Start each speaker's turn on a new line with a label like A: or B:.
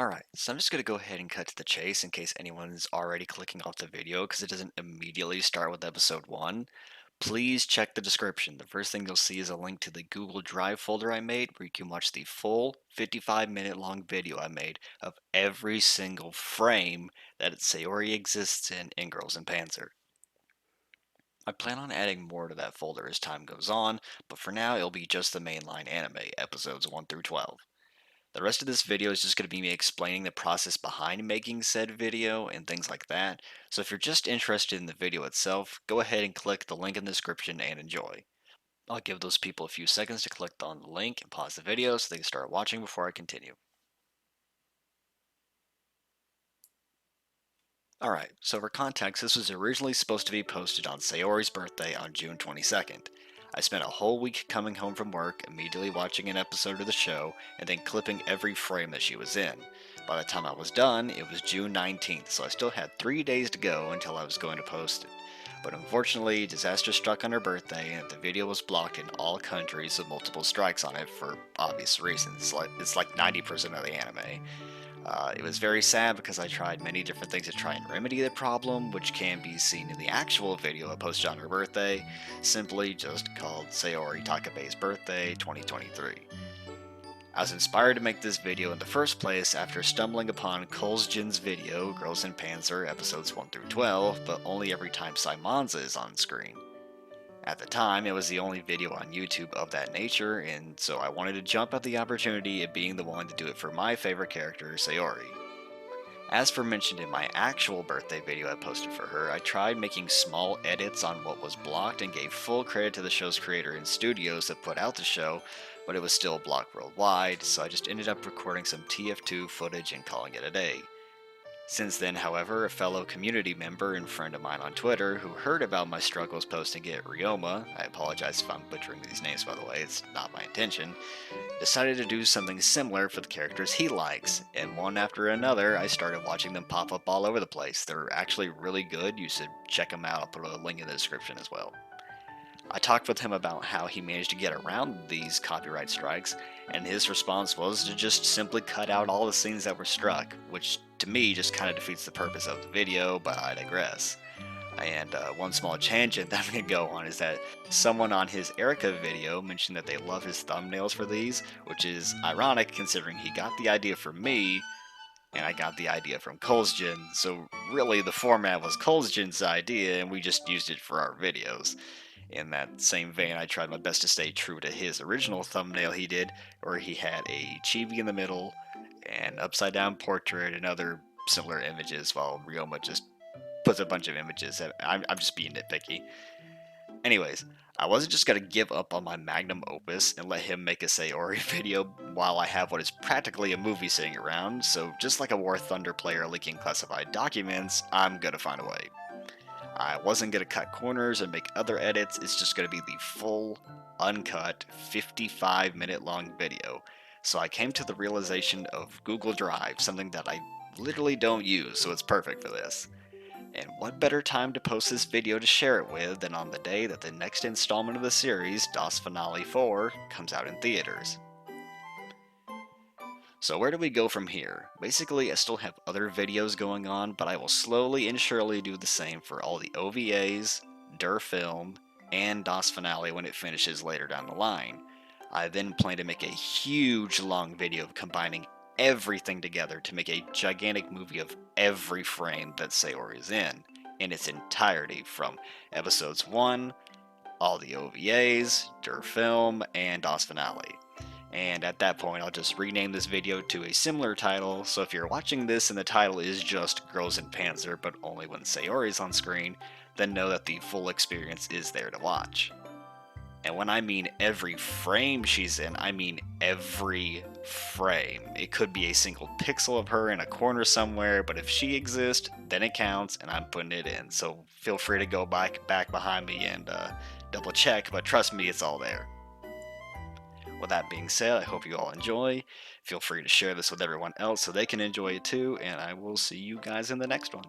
A: Alright, so I'm just going to go ahead and cut to the chase in case anyone's already clicking off the video because it doesn't immediately start with episode 1. Please check the description. The first thing you'll see is a link to the Google Drive folder I made where you can watch the full 55-minute long video I made of every single frame that Saori exists in Girls and Panzer. I plan on adding more to that folder as time goes on, but for now it'll be just the mainline anime, episodes 1 through 12. The rest of this video is just going to be me explaining the process behind making said video and things like that. So if you're just interested in the video itself, go ahead and click the link in the description and enjoy. I'll give those people a few seconds to click on the link and pause the video so they can start watching before I continue. Alright, so for context, this was originally supposed to be posted on Saori's birthday on June 22nd. I spent a whole week coming home from work, immediately watching an episode of the show, and then clipping every frame that she was in. By the time I was done, it was June 19th, so I still had 3 days to go until I was going to post it. But unfortunately, disaster struck on her birthday, and the video was blocked in all countries with multiple strikes on it for obvious reasons. It's like 90% of the anime. It was very sad because I tried many different things to try and remedy the problem, which can be seen in the actual video I posted on her birthday, simply just called Saori Takabe's Birthday 2023. I was inspired to make this video in the first place after stumbling upon Kolsjin's video, Girls in Panzer episodes 1 through 12, but only every time Saimonza is on screen. At the time, it was the only video on YouTube of that nature, and so I wanted to jump at the opportunity of being the one to do it for my favorite character, Saori. As for mentioned in my actual birthday video I posted for her, I tried making small edits on what was blocked and gave full credit to the show's creator and studios that put out the show, but it was still blocked worldwide, so I just ended up recording some TF2 footage and calling it a day. Since then, however, a fellow community member and friend of mine on Twitter who heard about my struggles posting it, Ryoma, I apologize if I'm butchering these names by the way, it's not my intention, decided to do something similar for the characters he likes, and one after another I started watching them pop up all over the place. They're actually really good, you should check them out, I'll put a link in the description as well. I talked with him about how he managed to get around these copyright strikes, and his response was to just simply cut out all the scenes that were struck, which to me just kind of defeats the purpose of the video, but I digress. And one small tangent that I'm going to go on is that someone on his Erica video mentioned that they love his thumbnails for these, which is ironic considering he got the idea from me, and I got the idea from Kolsjin, so really the format was Kolsjin's idea and we just used it for our videos. In that same vein, I tried my best to stay true to his original thumbnail he did, where he had a chibi in the middle, an upside down portrait, and other similar images, while Ryoma just puts a bunch of images. I'm just being nitpicky. Anyways, I wasn't just gonna give up on my magnum opus and let him make a Saori video while I have what is practically a movie sitting around, so just like a War Thunder player leaking classified documents, I'm gonna find a way. I wasn't going to cut corners and make other edits, it's just going to be the full, uncut, 55-minute long video. So I came to the realization of Google Drive, something that I literally don't use, so it's perfect for this. And what better time to post this video to share it with than on the day that the next installment of the series, Das Finale 4, comes out in theaters. So where do we go from here? Basically, I still have other videos going on, but I will slowly and surely do the same for all the OVAs, Der Film, and Das Finale when it finishes later down the line. I then plan to make a huge long video combining everything together to make a gigantic movie of every frame that Saori is in its entirety, from episodes 1, all the OVAs, Der Film, and Das Finale. And at that point, I'll just rename this video to a similar title, so if you're watching this and the title is just Girls in Panzer, but only when Saori's on screen, then know that the full experience is there to watch. And when I mean every frame she's in, I mean every frame. It could be a single pixel of her in a corner somewhere, but if she exists, then it counts, and I'm putting it in. So feel free to go back behind me and double check, but trust me, it's all there. With that being said, I hope you all enjoy. Feel free to share this with everyone else so they can enjoy it too, and I will see you guys in the next one.